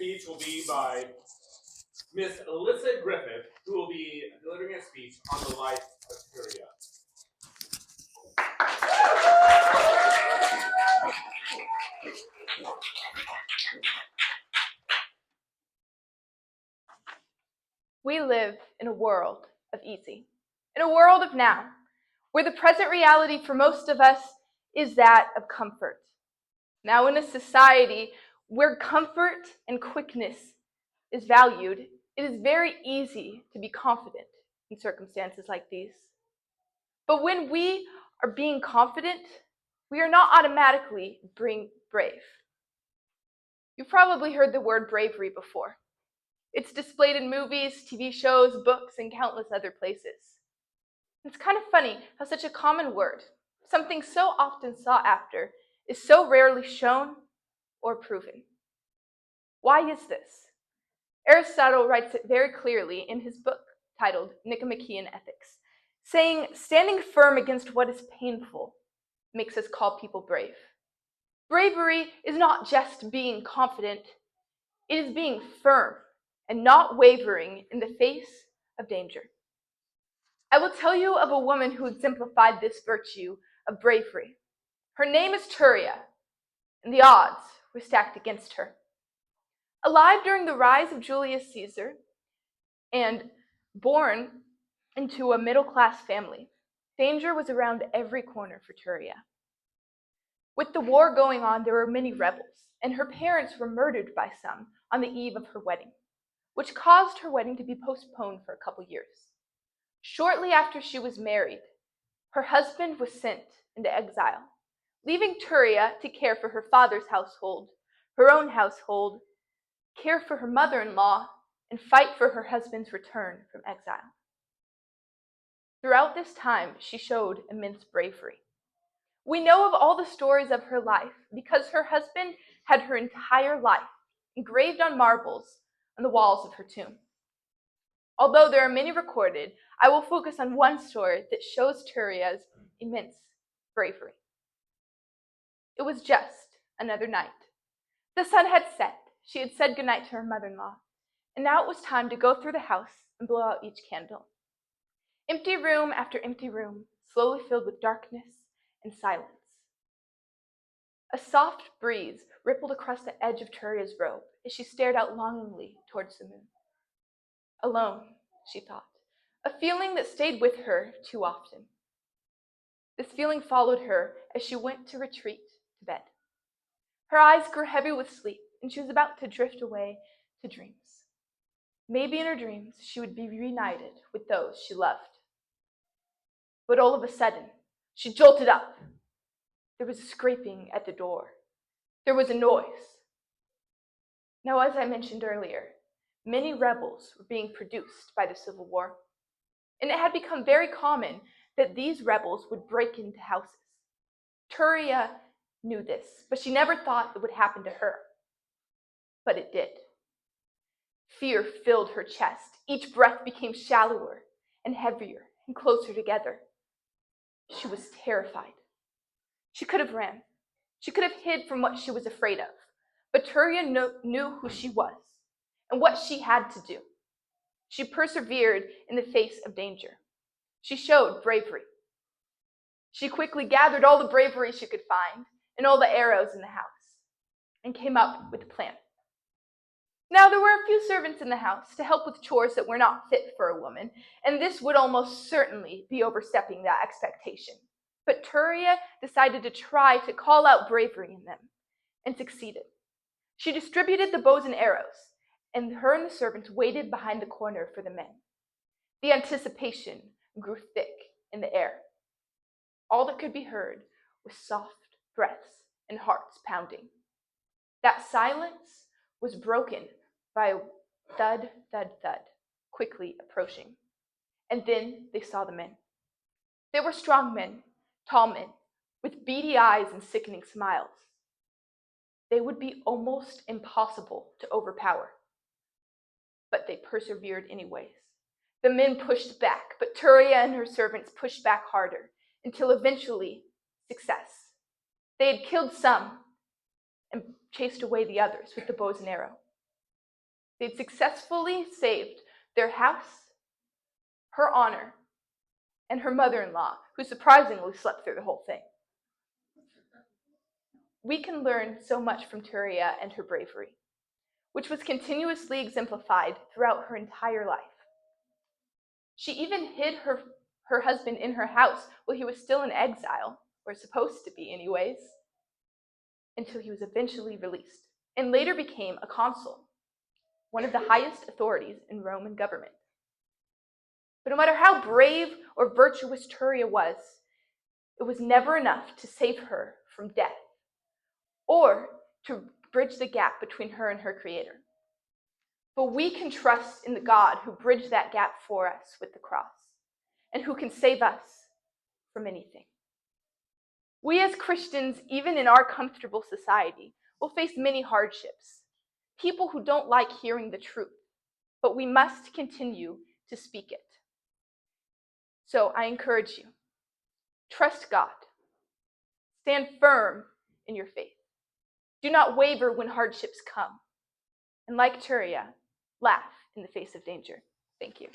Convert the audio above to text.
speech will be by Miss Alyssa Griffith, who will be delivering a speech on the life of Turia. We live in a world of easy, in a world of now, where the present reality for most of us is that of comfort. Now, in a society where comfort and quickness is valued, it is very easy to be confident in circumstances like these. But when we are being confident, we are not automatically being brave. You've probably heard the word bravery before. It's displayed in movies, TV shows, books, and countless other places. It's kind of funny how such a common word, something so often sought after, is so rarely shown or proven. Why is this? Aristotle writes it very clearly in his book titled Nicomachean Ethics, saying, standing firm against what is painful makes us call people brave. Bravery is not just being confident, it is being firm and not wavering in the face of danger. I will tell you of a woman who exemplified this virtue of bravery. Her name is Turia, and the odds were stacked against her. Alive during the rise of Julius Caesar and born into a middle-class family, danger was around every corner for Turia. With the war going on, there were many rebels, and her parents were murdered by some on the eve of her wedding, which caused her wedding to be postponed for a couple years. Shortly after she was married, her husband was sent into exile, leaving Turia to care for her father's household, her own household, care for her mother-in-law, and fight for her husband's return from exile. Throughout this time, she showed immense bravery. We know of all the stories of her life because her husband had her entire life engraved on marbles on the walls of her tomb. Although there are many recorded, I will focus on one story that shows Turia's immense bravery. It was just another night. The sun had set. She had said goodnight to her mother-in-law, and now it was time to go through the house and blow out each candle. Empty room after empty room, slowly filled with darkness and silence. A soft breeze rippled across the edge of Turia's robe as she stared out longingly towards the moon. Alone, she thought, a feeling that stayed with her too often. This feeling followed her as she went to retreat to bed. Her eyes grew heavy with sleep, and she was about to drift away to dreams. Maybe in her dreams she would be reunited with those she loved. But all of a sudden, she jolted up. There was a scraping at the door. There was a noise. Now, as I mentioned earlier, many rebels were being produced by the Civil War, and it had become very common that these rebels would break into houses. Turia knew this, but she never thought it would happen to her. But it did. Fear filled her chest. Each breath became shallower and heavier and closer together. She was terrified. She could have ran. She could have hid from what she was afraid of. But Turia knew who she was and what she had to do. She persevered in the face of danger. She showed bravery. She quickly gathered all the bravery she could find and all the arrows in the house and came up with a plan. Now, there were a few servants in the house to help with chores that were not fit for a woman, and this would almost certainly be overstepping that expectation. But Turia decided to try to call out bravery in them, and succeeded. She distributed the bows and arrows, and her and the servants waited behind the corner for the men. The anticipation grew thick in the air. All that could be heard was soft breaths and hearts pounding. That silence was broken by a thud, thud, thud, quickly approaching. And then they saw the men. They were strong men, tall men, with beady eyes and sickening smiles. They would be almost impossible to overpower. But they persevered anyways. The men pushed back, but Turia and her servants pushed back harder, until eventually, success. They had killed some and chased away the others with the bows and arrow. They'd successfully saved their house, her honor, and her mother-in-law, who surprisingly slept through the whole thing. We can learn so much from Turia and her bravery, which was continuously exemplified throughout her entire life. She even hid her husband in her house while he was still in exile, or supposed to be anyways, until he was eventually released, and later became a consul, one of the highest authorities in Roman government. But no matter how brave or virtuous Turia was, it was never enough to save her from death, or to bridge the gap between her and her Creator. But we can trust in the God who bridged that gap for us with the cross, and who can save us from anything. We as Christians, even in our comfortable society, will face many hardships. People who don't like hearing the truth, but we must continue to speak it. So I encourage you, trust God. Stand firm in your faith. Do not waver when hardships come. And like Turia, laugh in the face of danger. Thank you.